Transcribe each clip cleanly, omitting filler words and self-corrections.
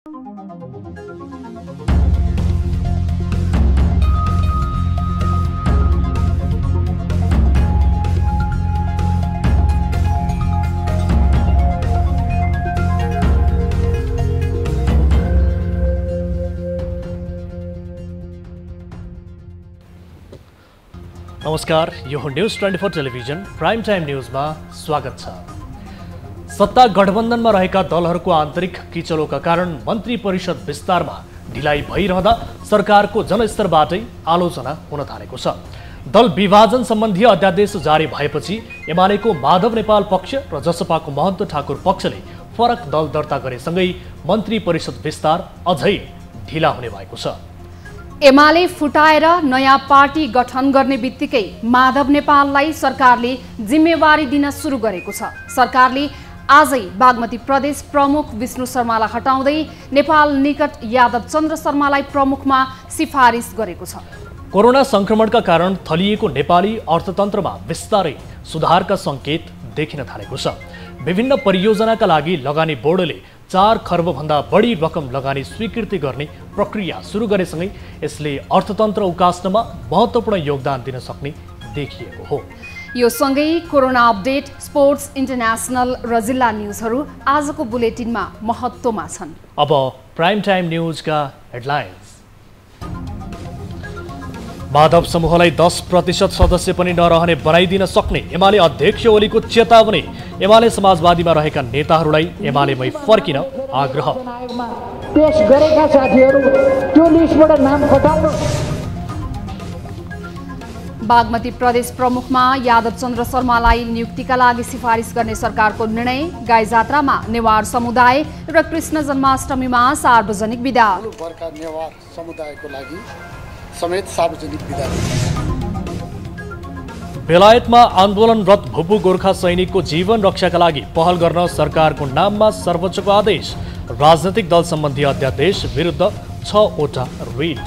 नमस्कार, यो news 24 television prime time न्यूजमा स्वागत छ। सत्ता गठबन्धनमा रहेका दलहरूको आन्तरिक किचलोका कारण मन्त्री परिषद विस्तारमा ढिलाइ भइरहँदा सरकारको जनस्तरबाटै आलोचना हुन थालेको छ। दल विभाजन सम्बन्धी अध्यादेश जारी भएपछि एमालेको माधव नेपाल पक्ष र जसपाको महन्त ठाकुर पक्षले फरक दल दर्ता गरेसँगै मन्त्री परिषद विस्तार अझै ढिला हुने भएको छ। एमाले फुटाएर नयाँ पार्टी गठन गर्ने बित्तिकै माधव नेपाललाई सरकारले जिम्मेवारी दिन सुरु गरेको छ। सरकारले आजै बागमती प्रदेश प्रमुख विष्णु शर्मालाई हटाउँदै नेपाल निकट यादव चन्द्र शर्मालाई प्रमुखमा सिफारिस गरेको छ। कोरोना संक्रमणका कारण थलिएको नेपाली अर्थतन्त्रमा बिस्तारै सुधारका सङ्केत देखिन थालेको छ। विभिन्न परियोजनाका लागि लगानी बोर्डले 4 खर्बभन्दा बढी रकम लगानी स्वीकृति गर्ने प्रक्रिया सुरु गरेसँगै यसले अर्थतन्त्र उकास्नमा महत्त्वपूर्ण योगदान दिन सक्ने देखिएको हो। यो सँगै कोरोना अपडेट, स्पोर्ट्स, इन्टरनेसनल र जिल्ला न्युजहरू आजको बुलेटिनमा महत्त्वमा छन्। अब प्राइम टाइम न्युजका हेडलाइन्स। माधव समूहलाई 10% सदस्य पनि नरहने बनाइदिन सक्ने एमाले अध्यक्ष ओलीको चेतावनी। एमाले समाजवादीमा रहेका नेताहरूलाई एमालेमै फर्किन आग्रह। पेश गरेका साथीहरू त्यो लिस्टबाट नाम हटाउनु। बागमती प्रदेश प्रमुखमा यादव चन्द्र शर्मालाई नियुक्तिका लागि सिफारिस गर्ने सरकारको निर्णय। गाई जात्रामा नेवार समुदाय र कृष्ण जन्माष्टमीमा सार्वजनिक बिदा। नेवार समुदायको लागि समेत सार्वजनिक बिदा। बेलायतमा आन्दोलनरत भूपू गोर्खा सैनिकको जीवन रक्षाका लागि पहल गर्न सरकारको नाममा सर्वोच्चको आदेश। राजनैतिक दल सम्बन्धी अध्यादेश विरुद्ध 6 वटा रिट।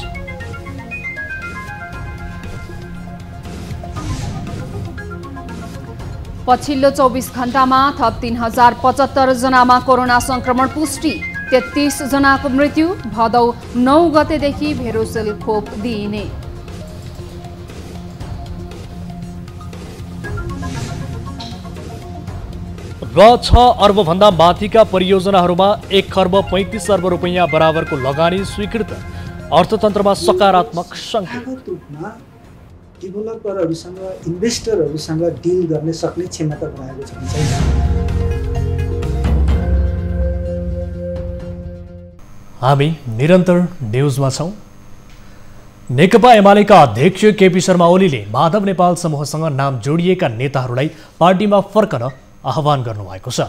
पछिल्लो 24 घण्टामा थप 3075 जनामा कोरोना संक्रमण पुष्टि। 33 जनाको मृत्यु। भदौ 9 गतेदेखि भेरोसेल खोप दिइने। र 6 अर्बभन्दा माथिका परियोजनाहरूमा 1 खर्ब 35 अर्ब रुपैयाँ बराबरको लगानी स्वीकृत। अर्थतन्त्रमा सकारात्मक सङ्केत। डेभलपरहरूसँग, इन्भेस्टरहरूसँग डिल गर्ने सक्ने क्षमता बनाएको छ। हामी निरन्तर न्युजमा छौँ। नेकपा एमालेका अध्यक्ष केपी शर्मा ओलीले माधव नेपाल समूहसँग नाम जोडिएका नेताहरूलाई पार्टीमा फर्कन आह्वान गर्नुभएको छ।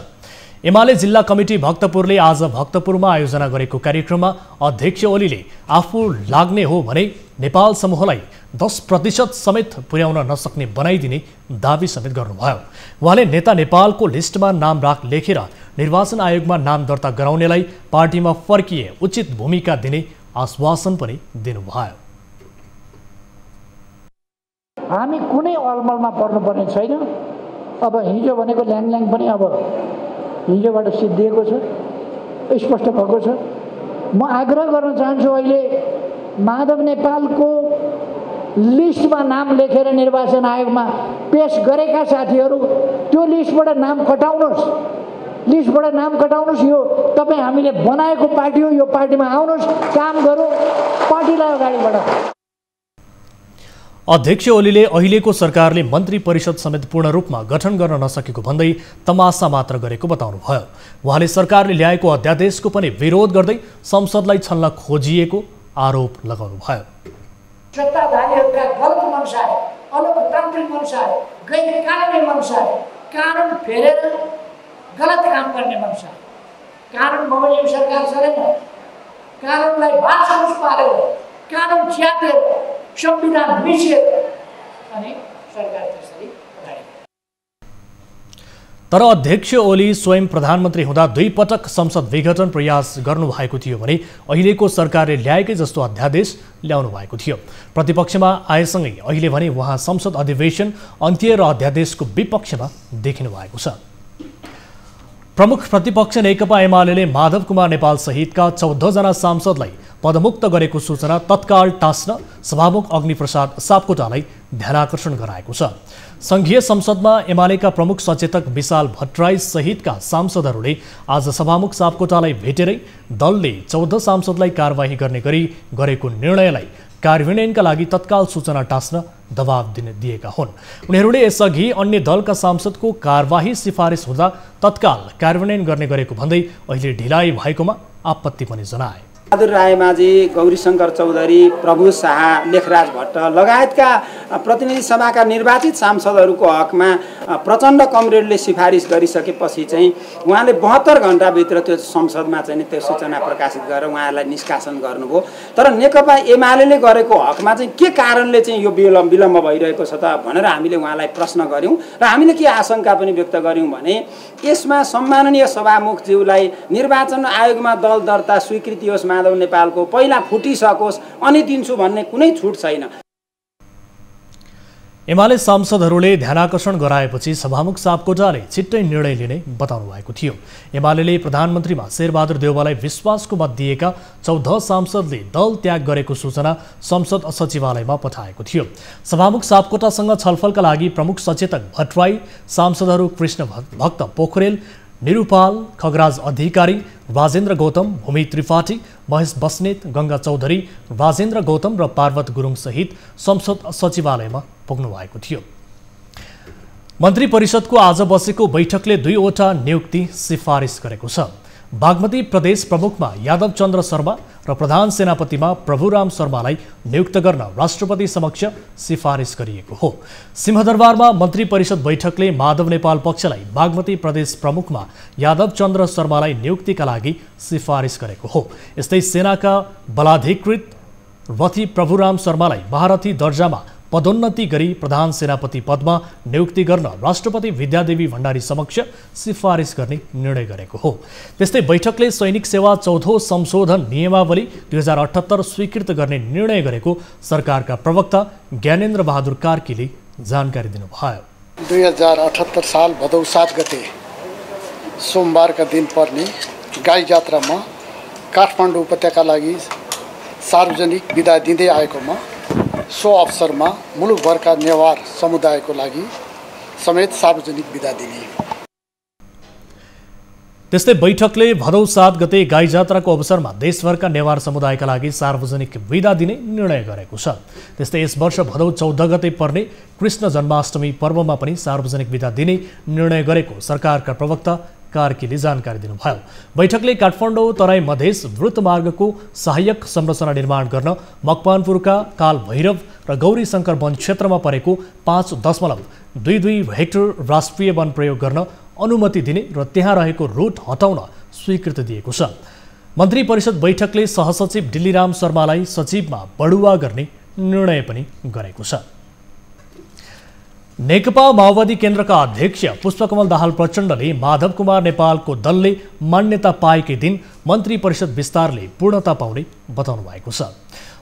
एमाले जिल्ला कमिटी भक्तपुरले आज भक्तपुरमा आयोजना गरेको कार्यक्रममा अध्यक्ष ओलीले आफू लाग्ने हो भने नेपाल समूहलाई 10% समेत पुर्याउन नसक्ने बनाइदिने दावी समेत गर्नुभयो। उहाँले नेता नेपालको लिस्टमा नाम लेखेर निर्वाचन आयोगमा नाम दर्ता गराउनेलाई पार्टीमा फर्किए उचित भूमिका दिने आश्वासन पनि दिनुभयो। हामी कुनै अलमलमा पर्नुपर्ने छैन। अब हिजो भनेको ल्याङल्याङ पनि अब हिजोबाट सिद्धिएको छ, स्पष्ट भएको छ। म आग्रह गर्न चाहन्छु, अहिले माधव नेपालको लिस्टमा नाम लेखेर निर्वाचन आयोगमा पेश गरेका साथीहरू त्यो लिस्टबाट नाम कटाउनुहोस्। लिस्टबाट नाम कटाउनुहोस्। यो तपाईँ हामीले बनाएको पार्टी हो। यो पार्टीमा आउनुहोस्, काम गरौँ, पार्टीलाई अगाडि बढाउँ। अध्यक्ष ओलीले अहिलेको सरकारले मन्त्री परिषद समेत पूर्ण रूपमा गठन गर्न नसकेको भन्दै तमासा मात्र गरेको बताउनुभयो। उहाँले सरकारले ल्याएको अध्यादेशको पनि विरोध गर्दै संसदलाई छल्न खोजिएको आरोप लगाउनुभयो। सत्ताधारीहरूका गलत मनसाय, अलोकतान्त्रिक मनसाय, गैर कानुनी मनसाय, कानुन फेरेर गलत काम गर्ने मनसाय, कानुन बमोजिम सरकार चलेन, कानुनलाई भाषांश पारेर, कानुन च्यातेर, संविधान मिचेर अनि सरकार त्यसरी अगाडि। तर अध्यक्ष ओली स्वयं प्रधानमन्त्री हुँदा 2 पटक संसद विघटन प्रयास गर्नुभएको थियो भने अहिलेको सरकारले ल्याएकै जस्तो अध्यादेश ल्याउनु भएको थियो। प्रतिपक्षमा आएसँगै अहिले भने उहाँ संसद अधिवेशन अन्त्य र अध्यादेशको विपक्षमा देखिनु भएको छ। प्रमुख प्रतिपक्ष नेकपा एमाले माधव कुमार नेपाल सहितका 14 जना सांसदलाई पदमुक्त गरेको सूचना तत्काल टास्न सभामुख अग्निप्रसाद सापकोटालाई ध्यानाकर्षण गराएको छ। संघीय संसदमा एमालेका प्रमुख सचेतक विशाल भट्टराई सहितका सांसदहरूले आज सभामुख सापकोटालाई भेटेरै दलले 14 सांसदलाई कारबाही गर्ने गरी गरेको निर्णयलाई कार्यान्वयनका लागि तत्काल सूचना टास्न दबाब दिएका हुन्। उनीहरूले यसअघि अन्य दलका सांसदको कारबाही सिफारिस हुँदा तत्काल कार्यान्वयन गर्ने गरेको भन्दै अहिले ढिलाइ भएकोमा आपत्ति पनि जनाए। बहादुर रायमाझी, गौरीशङ्कर चौधरी, प्रभु शाह, लेखराज भट्ट लगायतका प्रतिनिधि सभाका निर्वाचित सांसदहरूको हकमा प्रचण्ड कमरेडले सिफारिस गरिसकेपछि चाहिँ उहाँले 72 घण्टाभित्र त्यो संसदमा चाहिँ त्यो सूचना प्रकाशित गरेर उहाँलाई निष्कासन गर्नुभयो। तर नेकपा एमाले गरेको हकमा चाहिँ के कारणले चाहिँ यो विलम्ब भइरहेको छ त भनेर हामीले उहाँलाई प्रश्न गऱ्यौँ र हामीले के आशंका पनि व्यक्त गऱ्यौँ भने यसमा सम्माननीय सभामुखज्यूलाई निर्वाचन आयोगमा दल दर्ता स्वीकृति होस्, माधव नेपालको पहिला फुटिसकोस् अनि दिन्छु भन्ने कुनै छुट छैन। एमाले सांसदहरूले ध्यानाकर्षण गराएपछि सभामुख सापकोटाले छिट्टै निर्णय लिने बताउनु भएको थियो। एमाले प्रधानमन्त्रीमा शेरबहादुर देउवालाई विश्वासको मत दिएका 14 सांसदले दल त्याग गरेको सूचना संसद सचिवालयमा पठाएको थियो। सभामुख सापकोटासँग छलफलका लागि प्रमुख सचेतक भट्टराई, सांसदहरू कृष्ण भक्त पोखरेल, निरूपाल, खगराज अधिकारी, राजेन्द्र गौतम, भूमि त्रिपाठी, महेश बस्नेत, गंगा चौधरी, राजेन्द्र गौतम र पार्वत गुरुङ सहित संसद सचिवालयमा पुग्नु भएको थियो। मन्त्री परिषदको आज बसेको बैठकले 2 वटा नियुक्ति सिफारिस गरेको छ। बागमती प्रदेश प्रमुखमा यादव चन्द्र शर्मा र प्रधान सेनापतिमा प्रभुराम शर्मालाई नियुक्त गर्न राष्ट्रपति समक्ष सिफारिस गरिएको हो। सिंहदरबारमा मन्त्री परिषद बैठकले माधव नेपाल पक्षलाई बागमती प्रदेश प्रमुखमा यादव चन्द्र शर्मालाई नियुक्तिका लागि सिफारिस गरेको हो। यस्तै सेनाका बलाधिकृत रथी प्रभुराम शर्मालाई महारथी दर्जामा पदोन्नति गरी प्रधान सेनापति पदमा नियुक्ति गर्न राष्ट्रपति विद्यादेवी भण्डारी समक्ष सिफारिस गर्ने निर्णय गरेको हो। त्यस्तै बैठकले सैनिक सेवा 4औं संशोधन नियमावली 2078 स्वीकृत गर्ने निर्णय गरेको सरकारका प्रवक्ता ज्ञानेन्द्र बहादुर कार्कीले जानकारी दिनुभयो। 2078 साल भदौ 7 गते सोमबारका दिन पर्ने गाई जात्रामा काठमाडौँ उपत्यका लागि सार्वजनिक बिदा दिँदै आएकोमा सो अवसरमा मुलुकभरका नेवार समुदायको लागि समेत सार्वजनिक बिदा दिने। त्यस्तै बैठकले भदौ 7 गते गाई जात्राको अवसरमा देशभरका नेवार समुदायका लागि सार्वजनिक बिदा दिने निर्णय गरेको छ। त्यस्तै यस वर्ष भदौ 14 गते पर्ने कृष्ण जन्माष्टमी पर्वमा पनि सार्वजनिक बिदा दिने निर्णय गरेको सरकारका प्रवक्ता कार्कीले जानकारी दिनुभयो। बैठकले काठमाडौँ तराई मधेस द्रुत मार्गको सहायक संरचना निर्माण गर्न मकवानपुरका काल भैरव र गौरी शङ्कर वन क्षेत्रमा परेको 5.22 हेक्टर राष्ट्रिय वन प्रयोग गर्न अनुमति दिने र त्यहाँ रहेको रुट हटाउन स्वीकृति दिएको छ। मन्त्री परिषद बैठकले सहसचिव डिल्लीराम शर्मालाई सचिवमा बढुवा गर्ने निर्णय पनि गरेको छ। नेकपा माओवादी केन्द्रका अध्यक्ष पुष्पकमल दाहाल प्रचण्डले माधव कुमार नेपालको दलले मान्यता पाएकै दिन मन्त्री परिषद विस्तारले पूर्णता पाउने बताउनु भएको छ।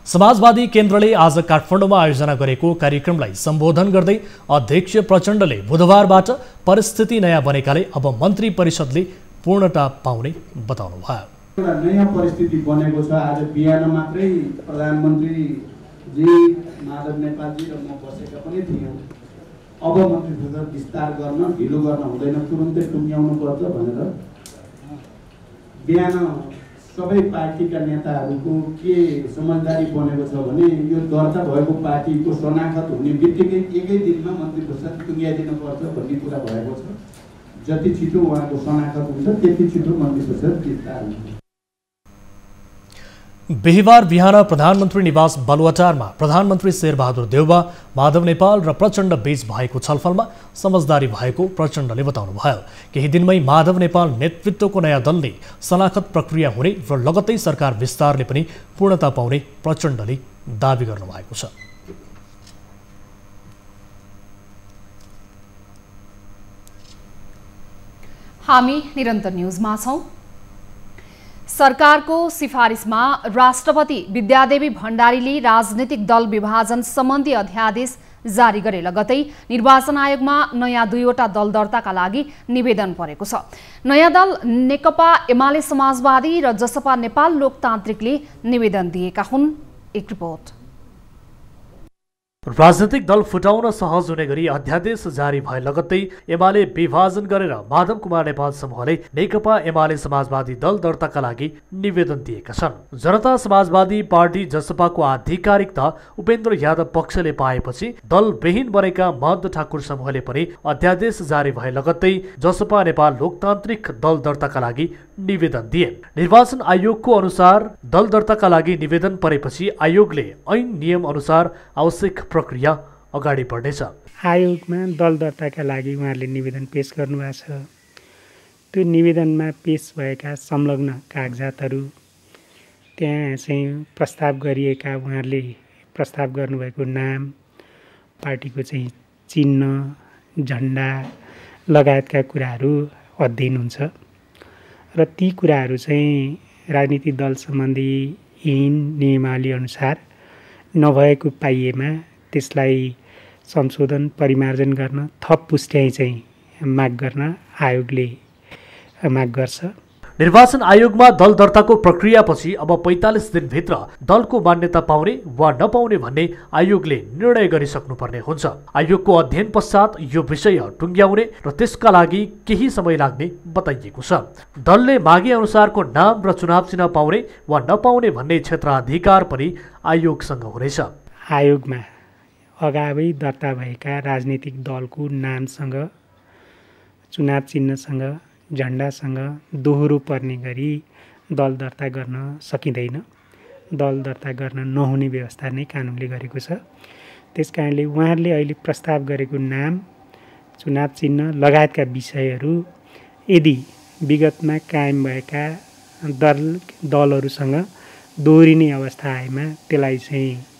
समाजवादी केन्द्रले आज काठमाडौँमा आयोजना गरेको कार्यक्रमलाई सम्बोधन गर्दै अध्यक्ष प्रचण्डले बुधबारबाट परिस्थिति नयाँ बनेकाले अब मन्त्री परिषदले पूर्णता पाउने बताउनु भयो। एउटा नयाँ परिस्थिति बनेको छ। आज बिहान मात्रै प्रधानमन्त्री जी माधव नेपालजी र म बसेका पनि थियौँ। अब मन्त्री परिषद विस्तार गर्न ढिलो गर्न हुँदैन, तुरुन्तै टुङ्ग्याउनु पर्छ भनेर बिहान सबै पार्टीका नेताहरूको के समझदारी बनेको छ भने यो दर्ता भएको पार्टीको शनाखत हुने बित्तिकै एकै दिनमा मन्त्री परिषद टुङ्ग्याइदिनु पर्छ भन्ने कुरा भएको छ। जति छिटो उहाँको शनाखत हुन्छ त्यति छिटो मन्त्री परिषद विस्तार हुन्छ। बिहिबार बिहान प्रधानमन्त्री निवास बालुवाटारमा प्रधानमन्त्री शेरबहादुर देउवा, माधव नेपाल र प्रचण्ड बीच भएको छलफलमा समझदारी भएको प्रचण्डले बताउनुभयो। केही दिनमै माधव नेपाल नेतृत्वको नयाँ दलले शनाखत प्रक्रिया हुने र लगत्तै सरकार विस्तारले पनि पूर्णता पाउने प्रचण्डले दावी गर्नुभएको छ। हामी निरन्तर न्यूजमा छौं। सरकारको सिफारिसमा राष्ट्रपति विद्यादेवी भण्डारीले राजनीतिक दल विभाजन सम्बन्धी अध्यादेश जारी गरे लगतै निर्वाचन आयोगमा नयाँ 2वटा दल दर्ताका लागि निवेदन परेको छ। नयाँ दल नेकपा एमाले समाजवादी र जसपा नेपाल लोकतान्त्रिकले निवेदन दिएका हुन्। एक रिपोर्ट। राजनीतिक दल फुटाउन सहज हुने गरी अध्यादेश जारी भए लगत्तै एमाले विभाजन गरेर माधव कुमार नेपाल समूहले नेकपा एमाले समाजवादी दल दर्ताका लागि निवेदन दिएका छन्। जनता समाजवादी पार्टी जसपाको आधिकारिकता उपेन्द्र यादव पक्षले पाएपछि दल विहीन बनेका महन्त ठाकुर समूहले पनि अध्यादेश जारी भए लगत्तै जसपा नेपाल लोकतान्त्रिक दल दर्ताका लागि निवेदन दिए। निर्वाचन आयोगको अनुसार दल दर्ताका लागि निवेदन परेपछि आयोगले ऐन नियम अनुसार आवश्यक प्रक्रिया अगाडि बढ्नेछ। आयोगमा दल दर्ताका लागि उहाँहरूले निवेदन पेश गर्नुभएको छ। त्यो निवेदनमा पेश भएका संलग्न कागजातहरू, त्यहाँ चाहिँ प्रस्ताव गरिएका उहाँहरूले प्रस्ताव गर्नुभएको नाम, पार्टीको चाहिँ चिन्ह, झन्डा लगायतका कुराहरू अध्ययन हुन्छ र ती कुराहरू चाहिँ राजनीतिक दल सम्बन्धी ऐन नियमावली अनुसार नभएको पाइएमा त्यसलाई संशोधन परिमार्जन गर्न थप पुष्ट्याइ चाहिँ माग गर्न आयोगले माग गर्छ। निर्वाचन आयोगमा दल दर्ताको प्रक्रियापछि अब 45 दिनभित्र दलको मान्यता पाउने वा नपाउने भन्ने आयोगले निर्णय गरिसक्नुपर्ने हुन्छ। आयोगको अध्ययन पश्चात यो विषय टुङ्ग्याउने र त्यसका लागि केही समय लाग्ने बताइएको छ। दलले मागे अनुसारको नाम र चुनाव चिन्ह पाउने वा नपाउने भन्ने क्षेत्राधिकार पनि आयोगसँग हुनेछ। आयोगमा अगावै दर्ता भएका राजनीतिक दलको नामसँग, चुनाव चिन्हसँग, झन्डासँग दोहोरो पर्ने गरी दल दर्ता गर्न सकिँदैन। दल दर्ता गर्न नहुने व्यवस्था नै कानुनले गरेको छ। त्यसकारणले उहाँहरूले अहिले प्रस्ताव गरेको नाम, चुनाव चिन्ह लगायतका विषयहरू यदि विगतमा कायम भएका दलहरूसँग दोहोरिने अवस्था आएमा त्यसलाई चाहिँ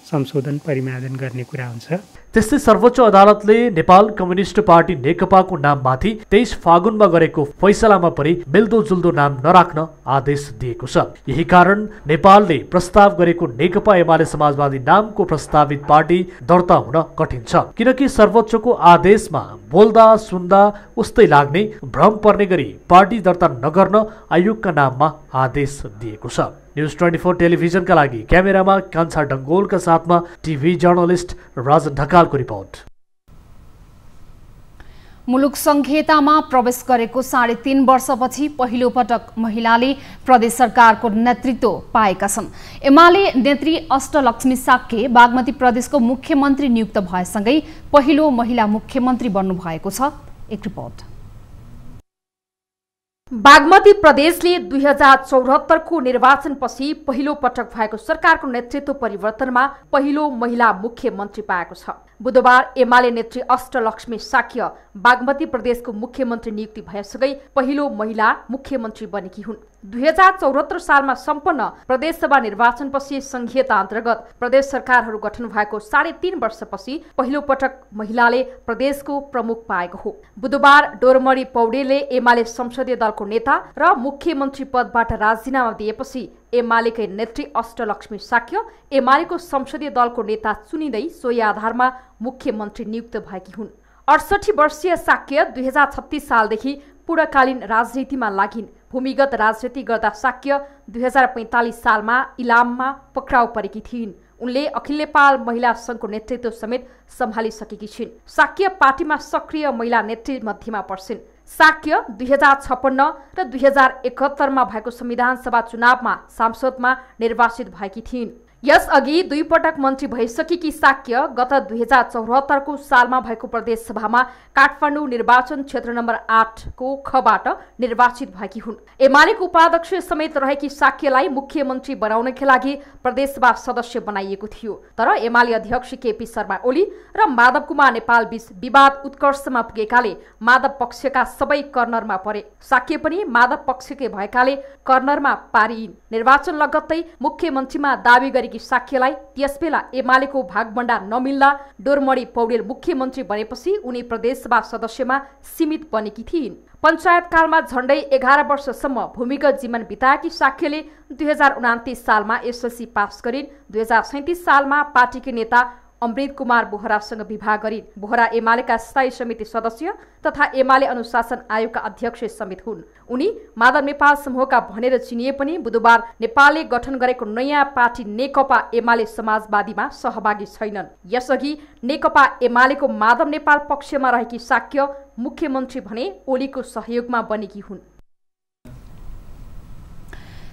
संशोधन परिमार्जन गर्ने कुरा हुन्छ। त्यस्तै सर्वोच्च अदालतले नेपाल कम्युनिस्ट पार्टी नेकपाको नाममाथि 23 फागुनमा गरेको फैसलामा पनि मिल्दोजुल्दो नाम नराख्न आदेश दिएको छ। यही कारण नेपालले प्रस्ताव गरेको नेकपा एमाले समाजवादी नामको प्रस्तावित पार्टी दर्ता हुन कठिन छ, किनकि सर्वोच्चको आदेशमा बोल्दा सुन्दा उस्तै लाग्ने भ्रम पर्ने गरी पार्टी दर्ता नगर्न आयोगका नाममा आदेश दिएको छ। न्युज 24 टेलिभिजनका लागि क्यामेरामा कान्छा डङ्गोलका साथमा टिभी जर्नलिस्ट राजन ढकालको रिपोर्ट। मुलुक संघीयतामा प्रवेश गरेको 3.5 वर्षपछि पहिलो पटक महिलाले प्रदेश सरकारको नेतृत्व पाएका छन्। एमाले नेत्री अष्टलक्ष्मी साक्य बागमती प्रदेशको मुख्यमन्त्री नियुक्त भएसँगै पहिलो महिला मुख्यमन्त्री बन्नुभएको छ। एक रिपोर्ट। बागमती प्रदेशले 2074 को निर्वाचनपछि पहिलो पटक भएको सरकारको नेतृत्व परिवर्तनमा पहिलो महिला मुख्यमन्त्री पाएको छ। बुधबार एमाले नेत्री अष्टलक्ष्मी साक्य बागमती प्रदेशको मुख्यमन्त्री नियुक्ति भएसँगै पहिलो महिला मुख्यमन्त्री बनेकी हुन्। 2074 सालमा सम्पन्न प्रदेशसभा निर्वाचनपछि संघीयता अन्तर्गत प्रदेश सरकारहरू गठन भएको 3.5 वर्षपछि पहिलो पटक महिलाले प्रदेशको प्रमुख पाएको हो। बुधबार डोरमणी पौडेलले एमाले संसदीय दलको नेता र मुख्यमन्त्री पदबाट राजीनामा दिएपछि एमालेकै नेत्री अष्टलक्ष्मी साक्य एमालेको संसदीय दलको नेता चुनिँदै सोही आधारमा मुख्यमन्त्री नियुक्त भएकी हुन्। 68 वर्षीय साक्य 2036 सालदेखि पूर्णकालीन राजनीतिमा लागिन्। भूमिगत राजनीति गर्दा साक्य 2045 सालमा इलाममा पक्राउ परेकी थिइन्। उनले अखिल नेपाल महिला संघको नेतृत्व समेत सम्हालिसकेकी छिन्। साक्य पार्टीमा सक्रिय महिला नेत्री मध्येमा पर्छिन्। साक्य 2056 र 2071 मा भएको संविधान सभा चुनावमा सांसदमा निर्वाचित भएकी थिइन्। यसअघि 2 पटक मन्त्री भइसकेकी साक्य गत 2074 को सालमा भएको प्रदेश सभामा काठमाडौँ निर्वाचन क्षेत्र नम्बर 8 को खबाट निर्वाचित भएकी हुन्। एमालेको उपाध्यक्ष समेत रहेकी साक्यलाई मुख्यमन्त्री बनाउनका लागि प्रदेशसभा सदस्य बनाइएको थियो। तर एमाले अध्यक्ष केपी शर्मा ओली र माधव कुमार नेपाल बीच विवाद उत्कर्षमा पुगेकाले माधव पक्षका सबै कर्नरमा परे। साक्य पनि माधव पक्षकै भएकाले कर्नरमा पारिन्। निर्वाचन लगत्तै मुख्यमन्त्रीमा दावी गरी साक्यलाई त्यसबेला एमालेको भागभण्डा नमिल्दा डोरमणी पौडेल मुख्यमन्त्री बनेपछि उनी प्रदेशसभा सदस्यमा सीमित बनेकी थिइन्। पञ्चायतकालमा झण्डै 11 वर्षसम्म भूमिगत जीवन बिताएकी साक्यले 2029 सालमा एसएलसी पास गरिन्। 2037 सालमा पार्टीकी नेता अमृत कुमार बोहरासँग विवाह गरिन्। बोहरा एमालेका स्थायी समिति सदस्य तथा एमाले अनुशासन आयोगका अध्यक्ष समेत हुन्। उनी माधव नेपाल समूहका भनेर चिनिए पनि बुधबार नेपालले गठन गरेको नयाँ पार्टी नेकपा एमाले समाजवादीमा सहभागी छैनन्। यसअघि नेकपा एमालेको माधव नेपाल पक्षमा रहेकी शाक्य मुख्यमन्त्री भने ओलीको सहयोगमा बनेकी हुन्।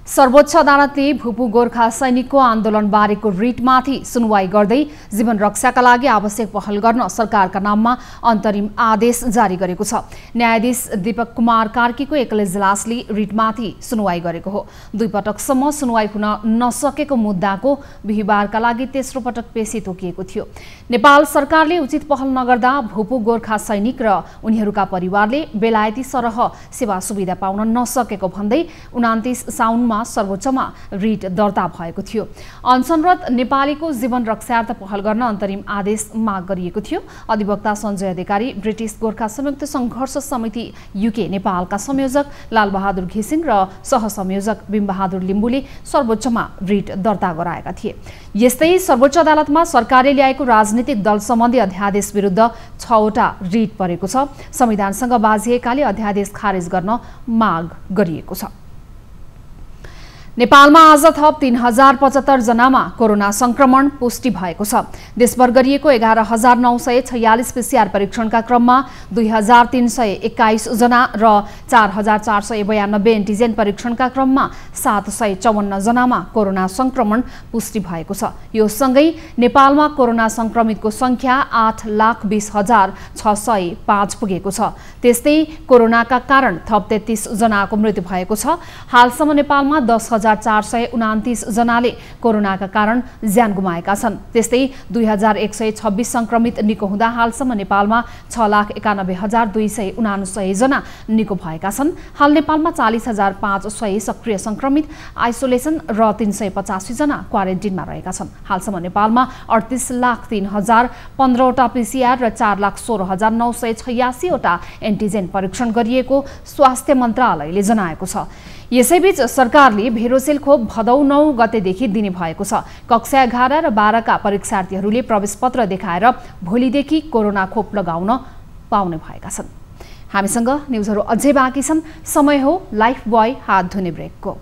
सर्वोच्च अदालतले भूपू गोर्खा सैनिकको आन्दोलनबारेको रिटमाथि सुनवाई गर्दै जीवन रक्षाका लागि आवश्यक पहल गर्न सरकारका नाममा अन्तरिम आदेश जारी गरेको छ। न्यायाधीश दीपक कुमार कार्कीको एकल इजलासले रिटमाथि सुनवाई गरेको हो। 2 पटकसम्म सुनवाई हुन नसकेको मुद्दाको बिहिबारका लागि तेस्रो पटक पेशी तोकिएको थियो। नेपाल सरकारले उचित पहल नगर्दा भूपू गोर्खा सैनिक र उनीहरूका परिवारले बेलायती सरह सेवा सुविधा पाउन नसकेको भन्दै 29 साउनमा सर्वोच्चमा रिट दर्ता भएको थियो। अनसनरत नेपालीको जीवन रक्षार्थ पहल गर्न अन्तरिम आदेश माग गरिएको थियो। अधिवक्ता सञ्जय अधिकारी, ब्रिटिस गोर्खा संयुक्त संघर्ष समिति युके नेपालका संयोजक लालबहादुर घिसिङ र सहसंयोजक बिमबहादुर लिम्बुले सर्वोच्चमा रिट दर्ता गराएका थिए। यस्तै सर्वोच्च अदालतमा सरकारले ल्याएको राजनीतिक दल सम्बन्धी अध्यादेश विरुद्ध 6 वटा रिट परेको छ। संविधानसँग बाझिएकाले अध्यादेश खारेज गर्न माग गरिएको छ। नेपालमा आज थप 3075 जनामा कोरोना संक्रमण पुष्टि भएको छ। देशभर गरिएको 11946 पीसीआर परीक्षणका क्रममा 2321 जना र 4492 एन्टिजेन परीक्षणका क्रममा 754 जनामा कोरोना संक्रमण पुष्टि भएको छ। यो सँगै नेपालमा कोरोना संक्रमितको संख्या 8,20,605 पुगेको छ। त्यस्तै कोरोनाका कारण थप 33 जनाको मृत्यु भएको छ। हालसम्म नेपालमा 10,429 जनाले कोरोनाका कारण ज्यान गुमाएका छन्। त्यस्तै 2126 संक्रमित निको हुँदा हालसम्म नेपालमा 6,91,299 जना निको भएका छन्। हाल नेपालमा 40,500 सक्रिय संक्रमित आइसोलेसन र 385 जना क्वारेन्टिनमा रहेका छन्। हालसम्म नेपालमा 38,03,015 वटा पीसीआर र 4,16,986 वटा एन्टिजेन परीक्षण गरिएको स्वास्थ्य मन्त्रालयले जनाएको छ। यसैबीच सरकारले भेरोसेल खोप भदौ 9 गतेदेखि दिने भएको छ। कक्षा 11 र 12 का परीक्षार्थीहरूले प्रवेश पत्र देखाएर भोलिदेखि कोरोना खोप लगाउन पाउने भएका छन्। हामीसँग न्युजहरू अझै बाँकी छन्। समय हो लाइफ बोय हात धुने ब्रेकको।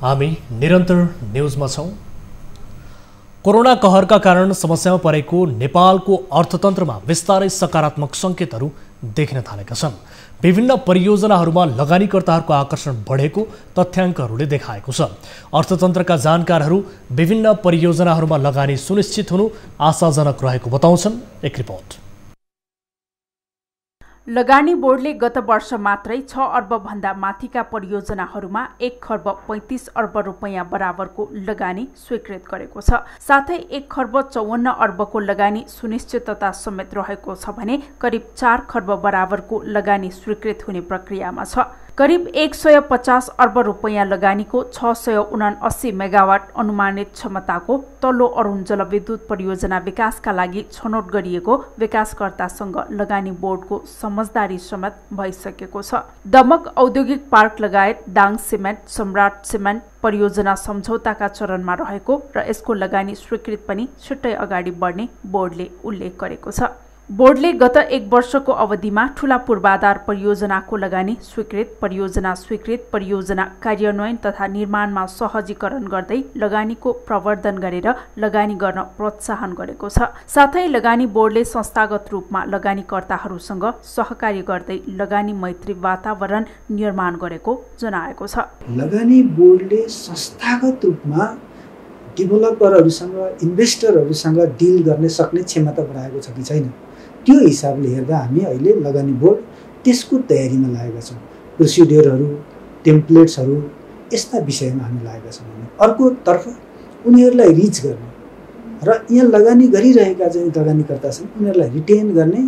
हामी निरन्तर न्युजमा छौं। कोरोना कहरका कारण समस्यामा परेको नेपालको अर्थतन्त्रमा विस्तारै सकारात्मक संकेतहरू देखिन थालेका छन्। विभिन्न परियोजनाहरूमा लगानीकर्ताहरूको आकर्षण बढेको तथ्याङ्कहरूले देखाएको छ। अर्थतन्त्रका जानकारहरू विभिन्न परियोजनाहरूमा लगानी सुनिश्चित हुनु आशाजनक रहेको बताउँछन्। एक रिपोर्ट। लगानी बोर्डले गत वर्ष मात्रै 6 अर्ब भन्दा माथिका परियोजनाहरूमा 1 खर्ब 35 अर्ब रुपैयाँ बराबरको लगानी स्वीकृत गरेको छ। साथै 1 खर्ब 54 अर्बको लगानी सुनिश्चितता समेत रहेको छ भने करिब 4 खर्ब बराबरको लगानी स्वीकृत हुने प्रक्रियामा छ। करिब 150 अर्ब रुपैयाँ लगानीको 679 मेगावाट अनुमानित क्षमताको तल्लो अरुण जलविद्युत परियोजना विकासका लागि छनौट गरिएको विकासकर्तासँग लगानी बोर्डको समझदारी समेत भइसकेको छ। दमक औद्योगिक पार्क लगायत दाङ सिमेन्ट, सम्राट सिमेन्ट परियोजना सम्झौताका चरणमा रहेको र यसको लगानी स्वीकृत पनि छिट्टै अगाडि बढ्ने बोर्डले उल्लेख गरेको छ। बोर्डले गत 1 वर्षको अवधिमा ठूला पूर्वाधार परियोजनाको लगानी स्वीकृत, परियोजना कार्यान्वयन तथा निर्माणमा सहजीकरण गर्दै लगानीको प्रवर्धन गरेर लगानी गर्न प्रोत्साहन गरेको छ। साथै लगानी बोर्डले संस्थागत रूपमा लगानीकर्ताहरूसँग सहकार्य गर्दै लगानी मैत्री वातावरण निर्माण गरेको जनाएको छ। लगानी बोर्डले संस्थागत रूपमा डेभलपरहरूसँग, इन्भेस्टरहरूसँग डिल गर्न सक्ने क्षमता बढाएको छ कि छैन, त्यो हिसाबले हेर्दा हामी अहिले लगानी बोर्ड त्यसको तयारीमा लागेका छौँ। प्रोसिड्युरहरू, टेम्प्लेट्सहरू यस्ता विषयमा हामी लागेका छौँ भने अर्कोतर्फ उनीहरूलाई रिच गर्ने र यहाँ लगानी गरिरहेका चाहिँ लगानीकर्ता छन् उनीहरूलाई रिटेन गर्ने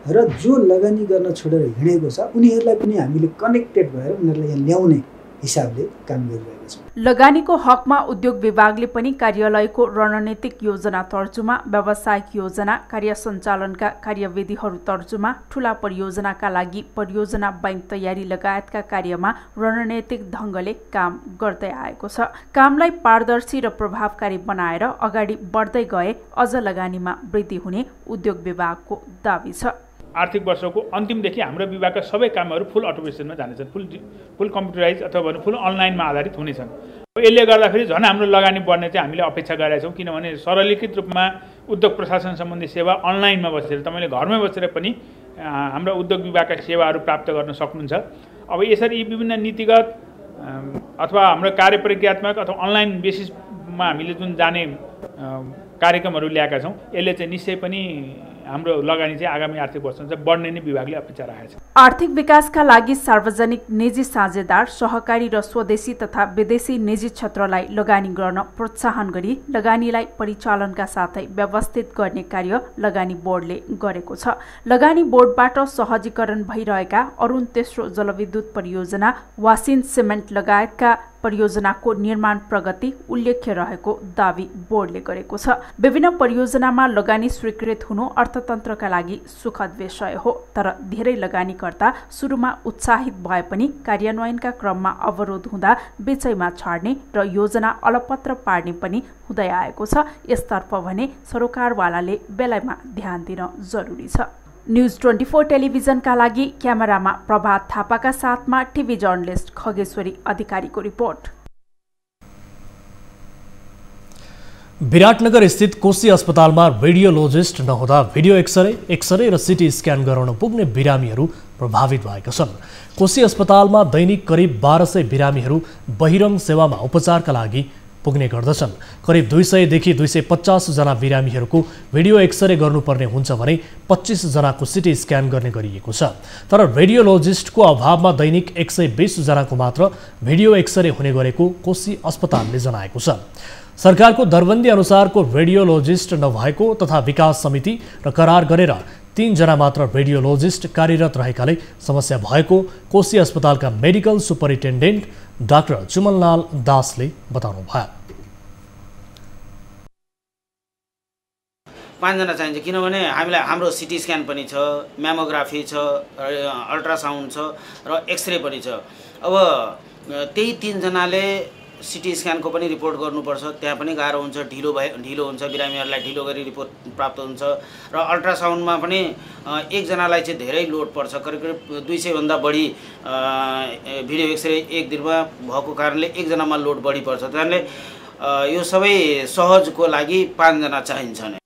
र जो लगानी गर्न छोडेर हिँडेको छ उनीहरूलाई पनि हामीले कनेक्टेड भएर उनीहरूलाई यहाँ ल्याउने हिसाबले काम गरिरहेका छौँ। लगानीको हकमा उद्योग विभागले पनि कार्यालयको रणनीतिक योजना तर्जुमा, व्यावसायिक योजना, कार्य सञ्चालनका कार्यविधिहरू तर्जुमा, ठूला परियोजनाका लागि परियोजना बैंक तयारी लगायतका कार्यमा रणनीतिक ढङ्गले काम गर्दै आएको छ। कामलाई पारदर्शी र प्रभावकारी बनाएर अगाडि बढ्दै गए अझ लगानीमा वृद्धि हुने उद्योग विभागको दाबी छ। आर्थिक वर्षको अन्तिमदेखि हाम्रो विभागका सबै कामहरू फुल अटोमेसनमा जानेछन्, फुल कम्प्युटराइज अथवा फुल अनलाइनमा आधारित हुनेछन्। यसले गर्दाखेरि झन् हाम्रो लगानी बढ्ने चाहिँ हामीले अपेक्षा गरेका छौँ, किनभने सरलीकृत रूपमा उद्योग प्रशासन सम्बन्धी सेवा अनलाइनमा बसेर तपाईँले घरमै बसेर पनि हाम्रो उद्योग विभागका सेवाहरू प्राप्त गर्न सक्नुहुन्छ। अब यसरी यी विभिन्न नीतिगत अथवा हाम्रो कार्य प्रक्रियात्मक अथवा अनलाइन बेसिसमा हामीले जुन जाने कार्यक्रमहरू ल्याएका छौँ, यसले चाहिँ निश्चय पनि हाम्रो लगानी चाहिँ आगामी आर्थिक वर्षमा चाहिँ बढ्ने नै विभागले अपेक्षा राखेको छ। आर्थिक विकासका लागि सार्वजनिक निजी साझेदार, सहकारी र स्वदेशी तथा विदेशी निजी क्षेत्रलाई लगानी गर्न प्रोत्साहन गरी लगानीलाई परिचालनका साथै व्यवस्थित गर्ने कार्य लगानी बोर्डले गरेको छ। लगानी बोर्डबाट सहजीकरण भइरहेका अरुण तेस्रो जलविद्युत परियोजना, वासिन सिमेन्ट लगायतका परियोजनाको निर्माण प्रगति उल्लेख्य रहेको दावी बोर्डले गरेको छ। विभिन्न परियोजनामा लगानी स्वीकृत हुनु अर्थतन्त्रका लागि सुखद विषय हो, तर धेरै लगानीकर्ता सुरुमा उत्साहित भए पनि कार्यान्वयनका क्रममा अवरोध हुँदा बिचैमा छाड्ने र योजना अलपत्र पार्ने पनि हुँदै आएको छ। यसतर्फ भने सरोकारवालाले बेलामा ध्यान दिन जरुरी छ। न्युज 24 टेलिभिजनका लागि क्यामेरामा प्रभात थापाका साथमा टिभी जर्नलिस्ट खगेश्वरी अधिकारीको रिपोर्ट। विराटनगर स्थित कोशी अस्पतालमा रेडियोलोजिस्ट नहुँदा भिडियो एक्सरे र सिटी स्क्यान गराउन पुग्ने बिरामीहरू प्रभावित भएका छन्। कोशी अस्पतालमा दैनिक करिब 1200 बिरामीहरू बहिरङ्ग सेवामा उपचारका लागि पुग्ने गर्दछन्। करिब 200 देखि 250 जना बिरामीहरूको भिडियो एक्सरे गर्नुपर्ने हुन्छ भने 25 जनाको सिटी स्क्यान गर्ने गरिएको छ। तर रेडियोलोजिस्टको अभावमा दैनिक 120 जनाको मात्र भिडियो एक्सरे हुने गरेको कोशी अस्पतालले जनाएको छ। सरकारको दरबन्दी अनुसारको रेडियोलोजिस्ट नभएको तथा विकास समिति र करार गरेर 3 जना मात्र रेडियोलोजिस्ट कार्यरत रहेकाले समस्या भएको कोशी अस्पतालका मेडिकल सुपरिन्टेन्डेन्ट डाक्टर चुमनलाल दासले बताउनुभयो। 5 जना चाहिन्छ, किनभने हामीलाई हाम्रो सिटी स्क्यान पनि छ, म्यामोग्राफी छ, अल्ट्रासाउन्ड छ र एक्सरे पनि छ। अब त्यही 3 जनाले सिटी स्क्यानको पनि रिपोर्ट गर्नुपर्छ, त्यहाँ पनि गाह्रो हुन्छ, ढिलो हुन्छ, बिरामीहरूलाई ढिलो गरी रिपोर्ट प्राप्त हुन्छ। र अल्ट्रासाउन्डमा पनि 1 जनालाई चाहिँ धेरै लोड पर्छ, करिब 200 भन्दा बढी भिडियो एक्सरे एक दिनमा भएको कारणले 1 जनामा लोड बढी पर्छ। त्यसले यो सबै सहजको लागि 5 जना चाहिन्छ।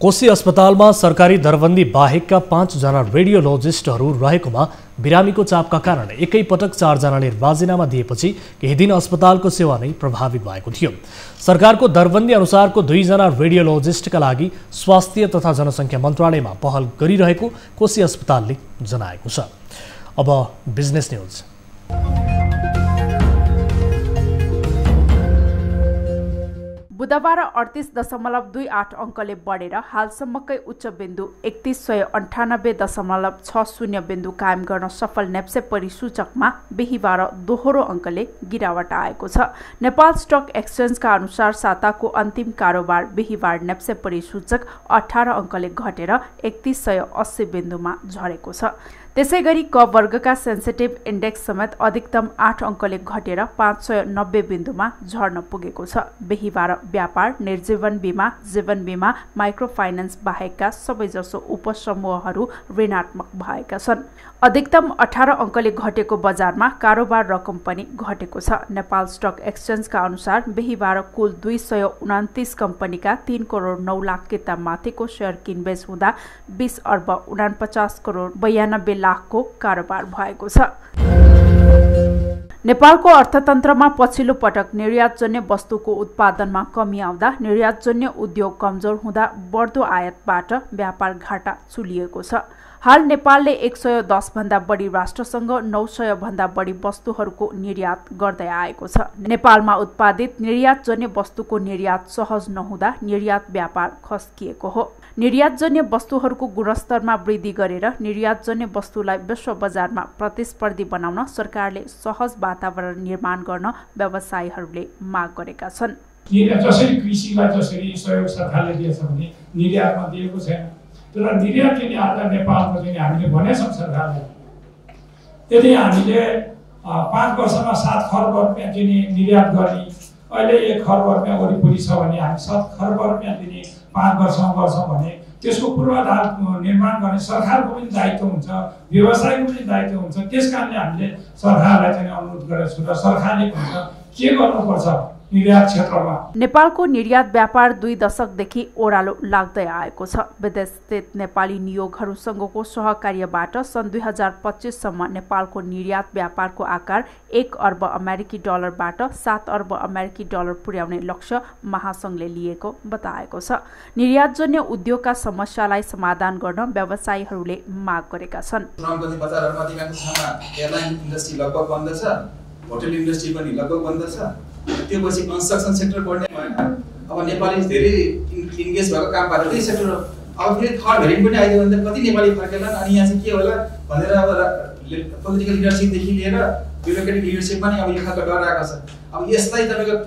कोशी अस्पतालमा सरकारी दरबन्दी बाहेकका 5 जना रेडियोलोजिस्टहरू रहेकोमा बिरामीको चापका कारण एकैपटक 4 जनाले राजीनामा दिएपछि केही दिन अस्पतालको सेवा नै प्रभावित भएको थियो। सरकारको दरबन्दी अनुसारको 2 जना रेडियोलोजिस्टका लागि स्वास्थ्य तथा जनसङ्ख्या मन्त्रालयमा पहल गरिरहेको कोशी अस्पतालले जनाएको छ। अब बिजनेस न्युज। बुधबार 38.28 अङ्कले बढेर हालसम्मकै उच्च बिन्दु 3198.60 बिन्दु कायम गर्न सफल नेप्से परिसूचकमा बिहिबार दोहोरो अङ्कले गिरावट आएको छ। नेपाल स्टक एक्सचेन्जका अनुसार साताको अन्तिम कारोबार बिहिबार नेप्से परिसूचक 18 अङ्कले घटेर 3180 बिन्दुमा झरेको छ। त्यसैगरी क वर्गका सेन्सिटिभ इन्डेक्स समेत अधिकतम 8 अङ्कले घटेर 590 बिन्दुमा झर्न पुगेको छ। बिहिबार व्यापार, निर्जीवन बीमा, जीवन बीमा, माइक्रो फाइनान्स बाहेकका सबैजसो उपसमूहहरू ऋणात्मक भएका छन्। अधिकतम 18 अङ्कले घटेको बजारमा कारोबार रकम पनि घटेको छ। नेपाल स्टक एक्सचेन्जका अनुसार बिहिबार कुल 229 कम्पनीका 3 करोड 9 लाख किता माथिको सेयर किनबेच हुँदा 20 अर्ब 49 करोड 92 लाखको कारोबार भएको छ। नेपालको अर्थतन्त्रमा पछिल्लो पटक निर्यातजन्य वस्तुको उत्पादनमा कमी आउँदा निर्यातजन्य उद्योग कमजोर हुँदा बढ्दो आयातबाट व्यापार घाटा चुलिएको छ। हाल नेपालले 110 भन्दा बढी राष्ट्रसँग 900 भन्दा बढी वस्तुहरूको निर्यात गर्दै आएको छ। नेपालमा उत्पादित निर्यातजन्य वस्तुको निर्यात सहज नहुँदा निर्यात व्यापार खस्किएको हो। निर्यातजन्य वस्तुहरूको गुणस्तरमा वृद्धि गरेर निर्यातजन्य वस्तुलाई विश्व बजारमा प्रतिस्पर्धी बनाउन सरकारले सहज वातावरण निर्माण गर्न व्यवसायीहरूले माग गरेका छन्। जसरी कृषिलाई जसरी सहयोग सरकारले दिएछ भने निर्यातमा दिएको छैन। तर निर्यात किन आज नेपालमा चाहिँ हामीले भनेछौँ सरकारले यदि हामीले 5 वर्षमा 7 खर्ब रुपियाँ दिने निर्यात गर्ने अहिले 1 खर्ब रुपियाँ वरिपरि छ भने हामी 7 खर्ब रुपियाँ दिने 5 वर्षमा गर्छौँ भने त्यसको पूर्वाधार निर्माण गर्ने सरकारको पनि दायित्व हुन्छ, व्यवसायको पनि दायित्व हुन्छ। त्यसकारणले हामीले सरकारलाई चाहिँ अनुरोध गरेका छौँ र सरकारले भन्छ के गर्नुपर्छ निर्यात क्षेत्रमा। नेपालको निर्यात व्यापार 2 दशकदेखि ओह्रालो लाग्दै आएको छ। विदेश स्थित नेपाली नियोगहरूसँगको सहकार्यबाट सन् 2025 सम्म नेपालको निर्यात व्यापारको आकार 1 अर्ब अमेरिकी डलरबाट 7 अर्ब अमेरिकी डलर पुर्याउने लक्ष्य महासंघले लिएको बताएको छ। निर्यातजन्य उद्योगका समस्यालाई समाधान गर्न व्यवसायीहरूले माग गरेका छन्। एयरलाइन इन्डस्ट्री लगभग बन्द छ, होटल इन्डस्ट्री पनि लगभग बन्द छ। त्यो पछि कन्स्ट्रक्सन सेक्टर बढ्ने भएन। अब नेपाली धेरै इन्गेज भएको काम पाएर त्यही सेक्टर अब फेरि थर्ड भेरिएन्ट पनि आइदियो भने कति नेपाली फर्केलान् अनि यहाँ चाहिँ के होला भनेर अब पोलिटिकल लिडरसिपदेखि लिएर ब्युरोक्रेटिक लिडरसिपमा नि अब यो खालको डर आएको छ। अब यसलाई तपाईँको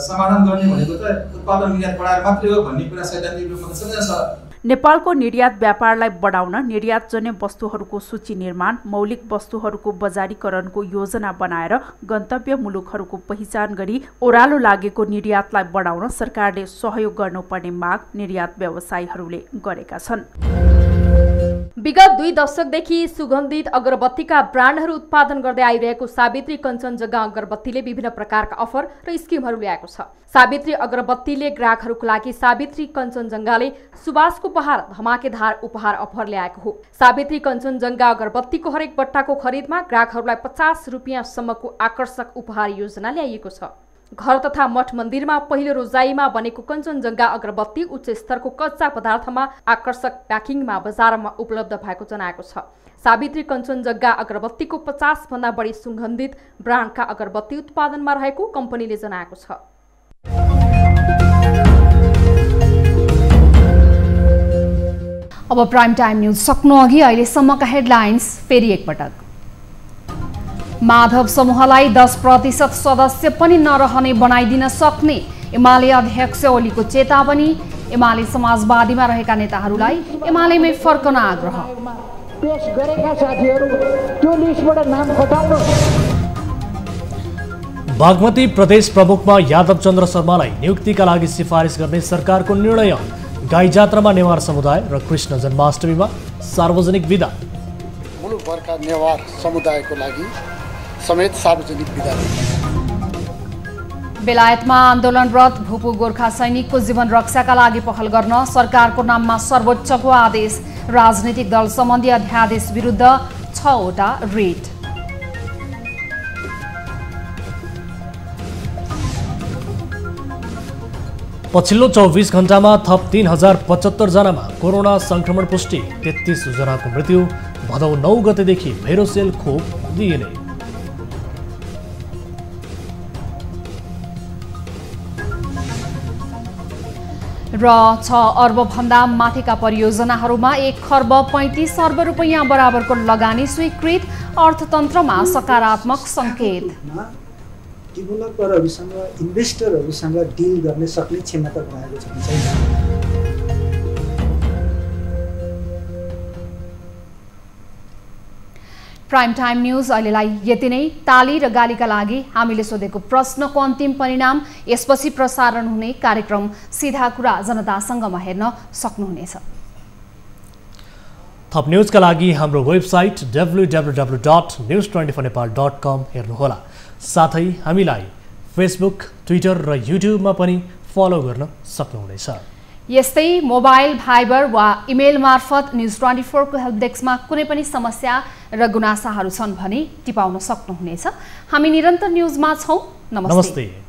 समाधान गर्ने भनेको त उत्पादन निर्यात बढाएर मात्रै हो भन्ने कुरा सैद्धान्तिक रूपमा त सबै छ। नेपालको निर्यात व्यापारलाई बढाउन निर्यातजन्य वस्तुहरूको सूची निर्माण, मौलिक वस्तुहरूको बजारीकरणको योजना बनाएर गन्तव्य मुलुकहरूको पहिचान गरी ओह्रालो लागेको निर्यातलाई बढाउन सरकारले सहयोग गर्नुपर्ने माग निर्यात व्यवसायीहरूले गरेका छन्। विगत 2 दशकदेखि सुगन्धित अगरबत्तीका ब्रान्डहरू उत्पादन गर्दै आइरहेको सावित्री कञ्चनजङ्घा अगरबत्तीले विभिन्न प्रकारका अफर र स्किमहरू ल्याएको छ। सावित्री अगरबत्तीले ग्राहकहरूको लागि सावित्री कञ्चनजङ्घाले सुवासको उपहार धमाकेदार उपहार अफर ल्याएको हो। सावित्री कञ्चनजङ्घा अगरबत्तीको हरेक बट्टाको खरिदमा ग्राहकहरूलाई 50 रुपियाँसम्मको आकर्षक उपहार योजना ल्याइएको छ। घर तथा मठ मन्दिरमा पहिलो रोजाइमा बनेको कञ्चनजङ्घा अगरबत्ती उच्च स्तरको कच्चा पदार्थमा आकर्षक प्याकिङमा बजारमा उपलब्ध भएको जनाएको छ। सावित्री कञ्चनजङ्घा अगरबत्तीको 50 भन्दा बढी सुगन्धित ब्रान्डका अगरबत्ती उत्पादनमा रहेको कम्पनीले जनाएको छ। अब प्राइम टाइम न्यूज सक्नु अघि अहिलेसम्मका हेडलाइन्स फेरि एकपटक। माधव समूहलाई 10% सदस्य पनि नरहने बनाइदिन सक्ने एमाले अध्यक्ष ओलीको चेतावनी। एमाले समाजवादीमा रहेका नेताहरूलाई एमालेमै फर्कन आग्रह। पेश गरेका साथीहरू त्यो लिस्टबाट नाम हटाउनु। बागमती प्रदेश प्रमुखमा यादव चन्द्र शर्मालाई नियुक्तिका लागि सिफारिस गर्ने सरकारको निर्णय। गाई जात्रामा नेवार समुदाय र कृष्ण जन्माष्टमीमा सार्वजनिक विदा। मुलुकभरका नेवार समुदायको लागि समेत सार्वजनिक विदा। बेलायतमा आन्दोलनरत भूपू गोर्खा सैनिकको जीवन रक्षाका लागि पहल गर्न सरकारको नाममा सर्वोच्चको आदेश। राजनीतिक दल सम्बन्धी अध्यादेश विरुद्ध 6 वटा रिट। पछिल्लो 24 घण्टामा थप 3075 जनामा कोरोना संक्रमण पुष्टि। 33 जनाको मृत्यु। भदौ 9 गतेदेखि भेरोसेल खोप दिइने। र 6 अर्ब भन्दा माथिका परियोजनाहरूमा 1 खर्ब 35 अर्ब रुपैयाँ बराबरको लगानी स्वीकृत। अर्थतन्त्रमा सकारात्मक संकेत। डेभलपरहरूसँग इन्भेस्टरहरूसँग डिल गर्ने सक्ने क्षमता बनाएको छ। प्राइम टाइम न्यूज अहिलेलाई यति नै। ताली र गालीका लागि हामीले सोधेको प्रश्नको अन्तिम परिणाम यसपछि प्रसारण हुने कार्यक्रम सीधा कुरा जनतासँगमा हेर्न सक्नुहुनेछ। थप न्यूजका लागि हाम्रो वेबसाइट www.news24nepal.com हेर्नुहोला। साथै हामीलाई फेसबुक, ट्विटर र युट्युबमा पनि फलो गर्न सक्नुहुनेछ। यस्तै मोबाइल, भाइबर वा इमेल मार्फत न्युज 24 को हेल्प डेस्कमा कुनै पनि समस्या र गुनासाहरू छन् भने टिपाउन सक्नुहुनेछ। हामी निरन्तर न्युजमा छौं। नमस्ते।